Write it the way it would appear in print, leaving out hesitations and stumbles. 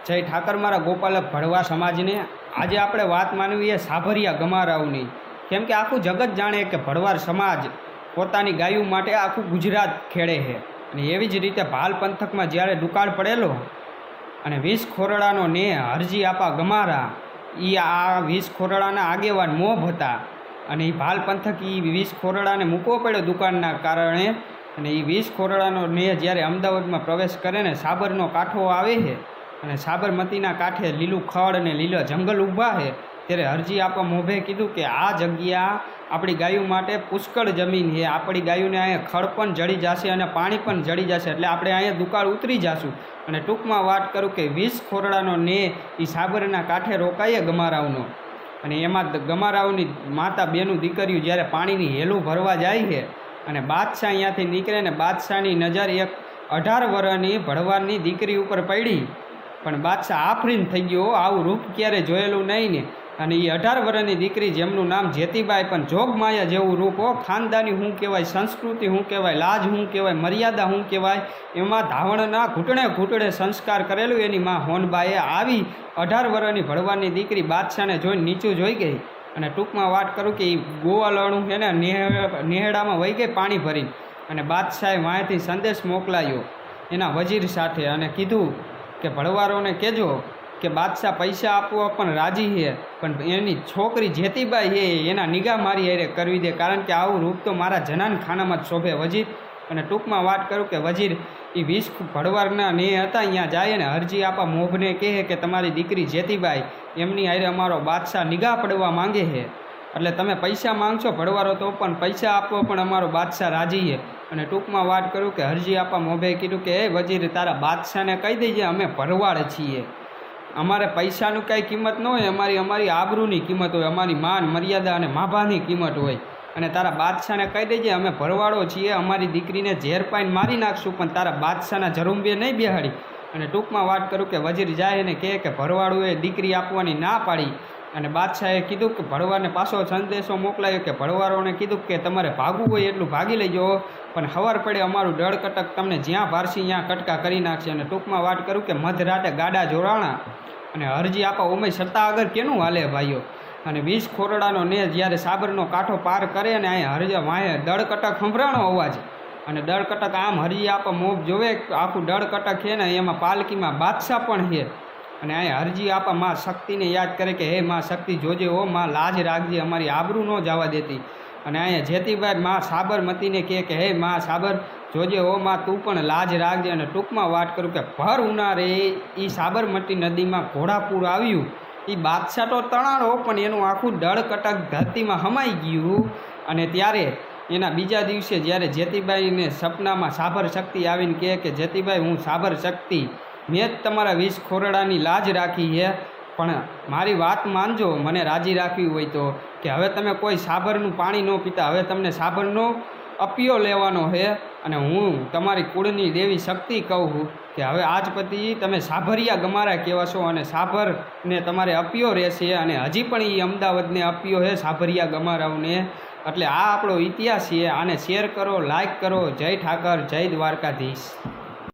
જય ઠાકર મારા ગોપાલક ભડવા સમાજને। આજે આપણે વાત માનવીએ સાભરિયા ગમારાવની, કેમ કે આખું જગત જાણે કે ભડવાર સમાજ પોતાની ગાયું માટે આખું ગુજરાત ખેડે છે। અને એવી જ રીતે ભાલ પંથકમાં જ્યારે દુકાળ પડેલો અને 20 ખોરડાનો ને હરજી આપા ગમારા એ આ 20 ખોરડાના આગેવાન મોભ હતા। અને એ ભાલ પંથક એ 20 ખોરડાને મૂકવો પડ્યો દુકાળના કારણે। અને એ 20 ખોરડાનો ને જ્યારે અમદાવાદમાં પ્રવેશ કરે ને સાબરનો કાંઠો આવે છે અને સાબરમતીના કાંઠે લીલું ખડ અને લીલા જંગલ ઊભા છે, ત્યારે હરજી આપા મોભે કીધું કે આ જગ્યા આપણી ગાયો માટે પુષ્કળ જમીન છે, આપણી ગાયોને અહીંયા ખડ પણ જડી જશે અને પાણી પણ જડી જશે, એટલે આપણે અહીંયા દુકાળ ઉતરી જશું। અને ટૂંકમાં વાત કરું કે 20 ખોરડાનો ને એ સાબરના કાંઠે રોકાઈએ ગમારાવનો। અને એમાં ગમારાવની માતા બેનું દીકરીઓ જ્યારે પાણીની હેલું ભરવા જાય છે અને બાદશાહ અહીંયાથી નીકળે ને બાદશાહની નજર એક 18 વર્ષની ભડવારની દીકરી ઉપર પડી, પણ બાદશાહ આફરીન થઈ ગયો, આવું રૂપ ક્યારે જોયેલું નહીં ને। અને એ 18 વર્ષની દીકરી જેમનું નામ જેતીબાઈ, પણ જોગમાયા જેવું રૂપ હો, ખાનદાની શું કહેવાય, સંસ્કૃતિ શું કહેવાય, લાજ શું કહેવાય, મર્યાદા શું કહેવાય, એમાં ધાવણના ઘૂંટણે ઘૂંટણે સંસ્કાર કરેલું એની માં હોનબાએ આવી 18 વર્ષની ભડવાની દીકરી બાદશાહને જોઈને નીચું જોઈ ગઈ। અને ટૂંકમાં વાત કરું કે એ ગોવાલણું છે ને નેહડામાં વહી ગઈ પાણી ભરીને। અને બાદશાહે વાંયથી સંદેશ મોકલાયો એના વજીર સાથે અને કીધું કે ભડવારોને કહેજો કે બાદશાહ પૈસા આપવા પણ રાજી છે, પણ એની છોકરી જેતીબાઈ છે એના નિગાહ મારી હારે કરવી દે, કારણ કે આવું રૂપ તો મારા જનાન ખાનામાં જ શોભે વજીર। અને ટૂંકમાં વાત કરું કે વજીર એ 20 ભડવારના ને હતા અહીંયા જાય ને હરજી આપા મોભને કહે કે તમારી દીકરી જેતીબાઈ એમની હારે અમારો બાદશાહ નિગાહ પડવા માંગે છે, એટલે તમે પૈસા માંગશો ભડવારો તો પણ પૈસા આપવો પણ અમારો બાદશાહ રાજી છે। અને ટૂંકમાં વાત કરું કે હરજી આપા મોભે કીધું કે એ વજીર તારા બાદશાહને કહી દેજે અમે ભરવાડ છીએ, અમારે પૈસાનું કાંઈ કિંમત ન હોય, અમારી આબરૂની કિંમત હોય, અમારી માન મર્યાદા અને માભાની કિંમત હોય। અને તારા બાદશાહને કહી દેજે અમે ભરવાડો છીએ, અમારી દીકરીને ઝેર પાઈને મારી નાખશું પણ તારા બાદશાહના જરુંબે નહીં બેહાડી। અને ટૂંકમાં વાત કરું કે વજીર જાય અને કહે કે ભરવાડોએ દીકરી આપવાની ના પાડી। અને બાદશાહે કીધું કે ભડવાને પાછો સંદેશો મોકલાયો કે ભડવારોને કીધું કે તમારે ભાગવું હોય એટલું ભાગી લેજો, પણ ખબર પડે અમારું દળકટક તમને જ્યાં ભારસી ત્યાં કટકા કરી નાખશે। અને ટૂંકમાં વાત કરું કે મધરાતે ગાડા જોડાણા અને હરજી આપા ઉમે સત્તા આગળ કેનું હાલે ભાઈઓ। અને 20 ખોરડાનો ને જ્યારે સાબરનો કાંઠો પાર કરે અને અહીંયા હરજા વાંહે દળકટક સંભળાણો અવાજ, અને દળકટક આમ હરજી આપા મોભ જોવે આખું દળકટક છે ને એમાં પાલકીમાં બાદશાહ પણ છે। અને અહીંયા હરજી આપા માં શક્તિને યાદ કરે કે હે માં શક્તિ જોજે હો માં, લાજ રાખજે, અમારી આબરૂ ન જવા દેતી। અને અહીંયા જેતીબાઈ માં સાબરમતીને કહે કે હે માં સાબર જોજે હો માં, તું પણ લાજ રાખજે। અને ટૂંકમાં વાત કરું કે ભર ઉનાળે એ સાબરમતી નદીમાં ઘોડાપૂર આવ્યું, એ બાદશાહ તો તણાણો પણ એનું આખું દળકટક ધરતીમાં હમાઈ ગયું। અને ત્યારે એના બીજા દિવસે જ્યારે જેતીબાઈને સપનામાં સાબર શક્તિ આવીને કહે કે જેતીબાઈ હું સાબર શક્તિ મેં જ તમારા 20 ખોરડાની લાજ રાખી છે, પણ મારી વાત માનજો, મને રાજી રાખવી હોય તો કે હવે તમે કોઈ સાબરનું પાણી ન પીતા, હવે તમને સાબરનો અપિયો લેવાનો છે। અને હું તમારી કુળની દેવી શક્તિ કહું છું કે હવે આજ પછી તમે સાભરિયા ગમારા કહેવાશો અને સાબરને તમારે અપિયો રહેશે। અને હજી પણ એ અમદાવાદને અપિયો છે સાભરિયા ગમારાઓને। એટલે આ આપણો ઇતિહાસ છે, આને શેર કરો, લાઈક કરો। જય ઠાકર, જય દ્વારકાધીશ।